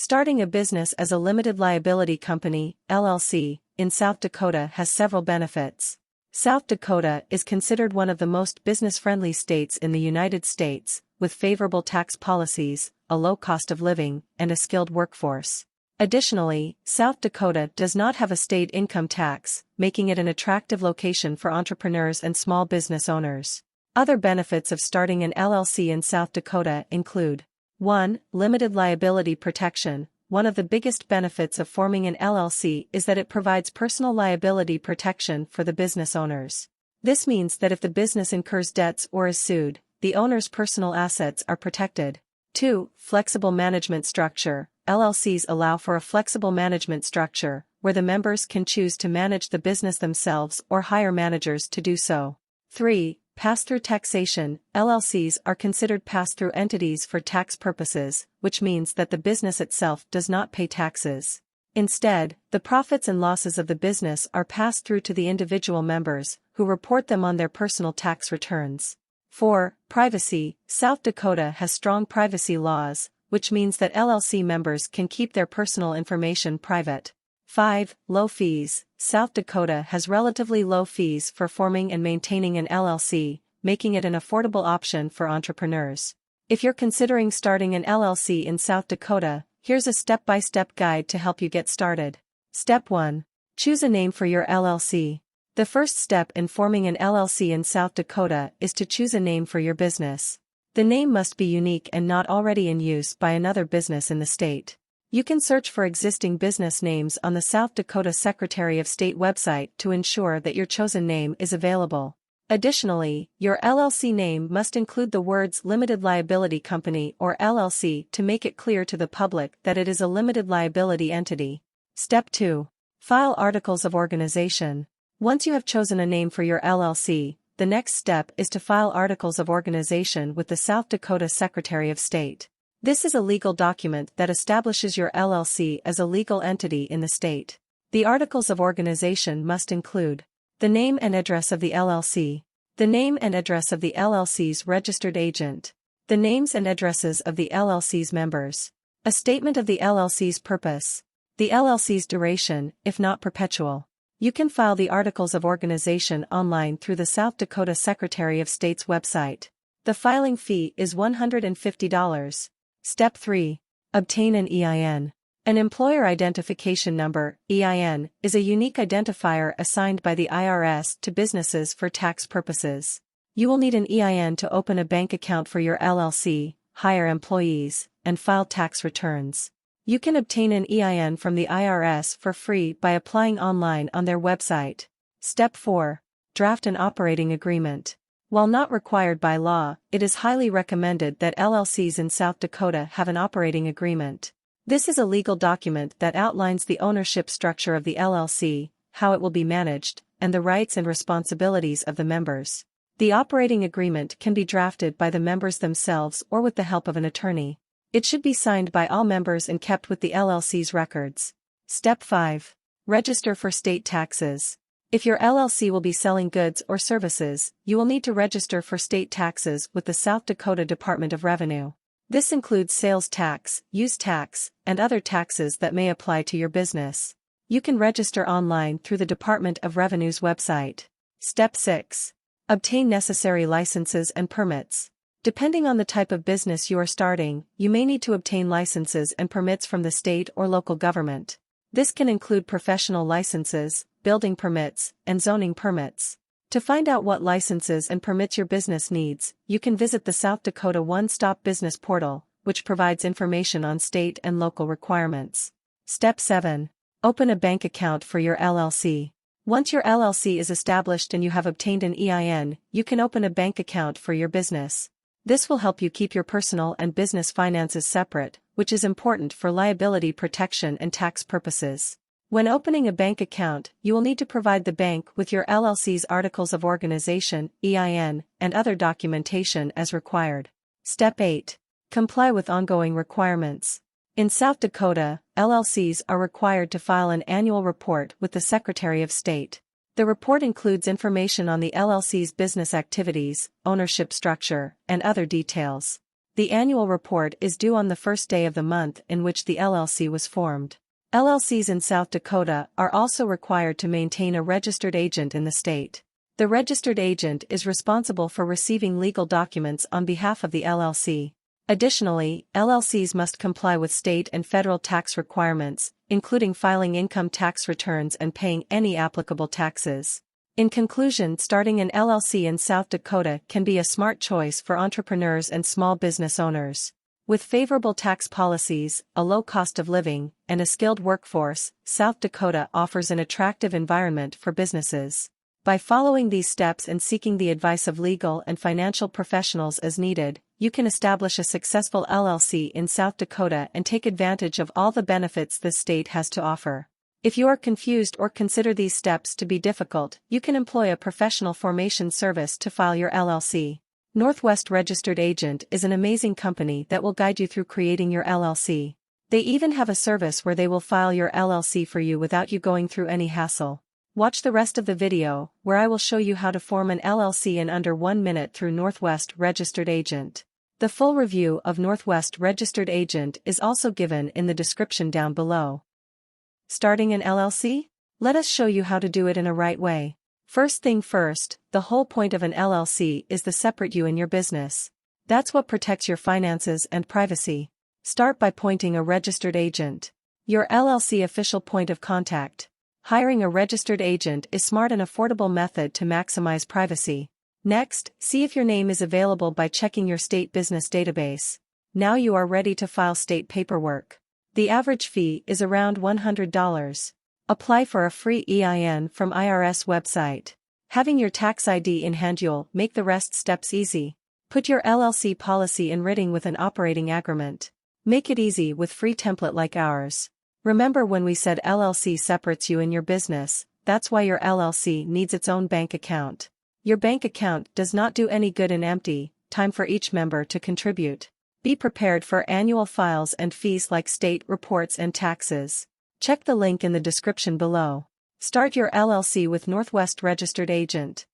Starting a business as a limited liability company, LLC, in South Dakota has several benefits. South Dakota is considered one of the most business-friendly states in the United States, with favorable tax policies, a low cost of living, and a skilled workforce. Additionally, South Dakota does not have a state income tax, making it an attractive location for entrepreneurs and small business owners. Other benefits of starting an LLC in South Dakota include 1. Limited liability protection. One of the biggest benefits of forming an LLC is that it provides personal liability protection for the business owners. This means that if the business incurs debts or is sued, the owner's personal assets are protected. 2. Flexible management structure. LLCs allow for a flexible management structure, where the members can choose to manage the business themselves or hire managers to do so. 3. Pass-through taxation. LLCs are considered pass-through entities for tax purposes, which means that the business itself does not pay taxes. Instead, the profits and losses of the business are passed through to the individual members, who report them on their personal tax returns. 4. Privacy. South Dakota has strong privacy laws, which means that LLC members can keep their personal information private. 5. Low fees. South Dakota has relatively low fees for forming and maintaining an LLC, making it an affordable option for entrepreneurs. If you're considering starting an LLC in South Dakota, here's a step-by-step guide to help you get started. Step 1. Choose a name for your LLC. The first step in forming an LLC in South Dakota is to choose a name for your business. The name must be unique and not already in use by another business in the state. You can search for existing business names on the South Dakota Secretary of State website to ensure that your chosen name is available. Additionally, your LLC name must include the words Limited Liability Company or LLC to make it clear to the public that it is a limited liability entity. Step 2. File Articles of Organization. Once you have chosen a name for your LLC, the next step is to file Articles of Organization with the South Dakota Secretary of State. This is a legal document that establishes your LLC as a legal entity in the state. The Articles of Organization must include the name and address of the LLC, the name and address of the LLC's registered agent, the names and addresses of the LLC's members, a statement of the LLC's purpose, the LLC's duration, if not perpetual. You can file the Articles of Organization online through the South Dakota Secretary of State's website. The filing fee is $150. Step 3. Obtain an EIN. An Employer Identification Number, EIN, is a unique identifier assigned by the IRS to businesses for tax purposes. You will need an EIN to open a bank account for your LLC, hire employees, and file tax returns. You can obtain an EIN from the IRS for free by applying online on their website. Step 4. Draft an operating agreement. While not required by law, it is highly recommended that LLCs in South Dakota have an operating agreement. This is a legal document that outlines the ownership structure of the LLC, how it will be managed, and the rights and responsibilities of the members. The operating agreement can be drafted by the members themselves or with the help of an attorney. It should be signed by all members and kept with the LLC's records. Step 5. Register for state taxes. If your LLC will be selling goods or services, you will need to register for state taxes with the South Dakota Department of Revenue. This includes sales tax, use tax, and other taxes that may apply to your business. You can register online through the Department of Revenue's website. Step 6. Obtain necessary licenses and permits. Depending on the type of business you are starting, you may need to obtain licenses and permits from the state or local government. This can include professional licenses, building permits, and zoning permits. To find out what licenses and permits your business needs, you can visit the South Dakota One-Stop Business Portal, which provides information on state and local requirements. Step 7. Open a bank account for your LLC. Once your LLC is established and you have obtained an EIN, you can open a bank account for your business. This will help you keep your personal and business finances separate, which is important for liability protection and tax purposes. When opening a bank account, you will need to provide the bank with your LLC's Articles of Organization, EIN, and other documentation as required. Step 8. Comply with ongoing requirements. In South Dakota, LLCs are required to file an annual report with the Secretary of State. The report includes information on the LLC's business activities, ownership structure, and other details. The annual report is due on the first day of the month in which the LLC was formed. LLCs in South Dakota are also required to maintain a registered agent in the state. The registered agent is responsible for receiving legal documents on behalf of the LLC. Additionally, LLCs must comply with state and federal tax requirements, including filing income tax returns and paying any applicable taxes. In conclusion, starting an LLC in South Dakota can be a smart choice for entrepreneurs and small business owners. With favorable tax policies, a low cost of living, and a skilled workforce, South Dakota offers an attractive environment for businesses. By following these steps and seeking the advice of legal and financial professionals as needed, you can establish a successful LLC in South Dakota and take advantage of all the benefits this state has to offer. If you are confused or consider these steps to be difficult, you can employ a professional formation service to file your LLC. Northwest Registered Agent is an amazing company that will guide you through creating your LLC. They even have a service where they will file your LLC for you without you going through any hassle. Watch the rest of the video, where I will show you how to form an LLC in under 1 minute through Northwest Registered Agent. The full review of Northwest Registered Agent is also given in the description down below. Starting an LLC? Let us show you how to do it in a right way. First thing first, the whole point of an LLC is to separate you and your business. That's what protects your finances and privacy. Start by appointing a registered agent. Your LLC official point of contact. Hiring a registered agent is a smart and affordable method to maximize privacy. Next, see if your name is available by checking your state business database. Now you are ready to file state paperwork. The average fee is around $100. Apply for a free EIN from IRS website. Having your tax ID in hand you'll make the rest steps easy. Put your LLC policy in writing with an operating agreement. Make it easy with free template like ours. Remember when we said LLC separates you and your business, that's why your LLC needs its own bank account. Your bank account does not do any good in empty, time for each member to contribute. Be prepared for annual files and fees like state reports and taxes. Check the link in the description below. Start your LLC with Northwest Registered Agent.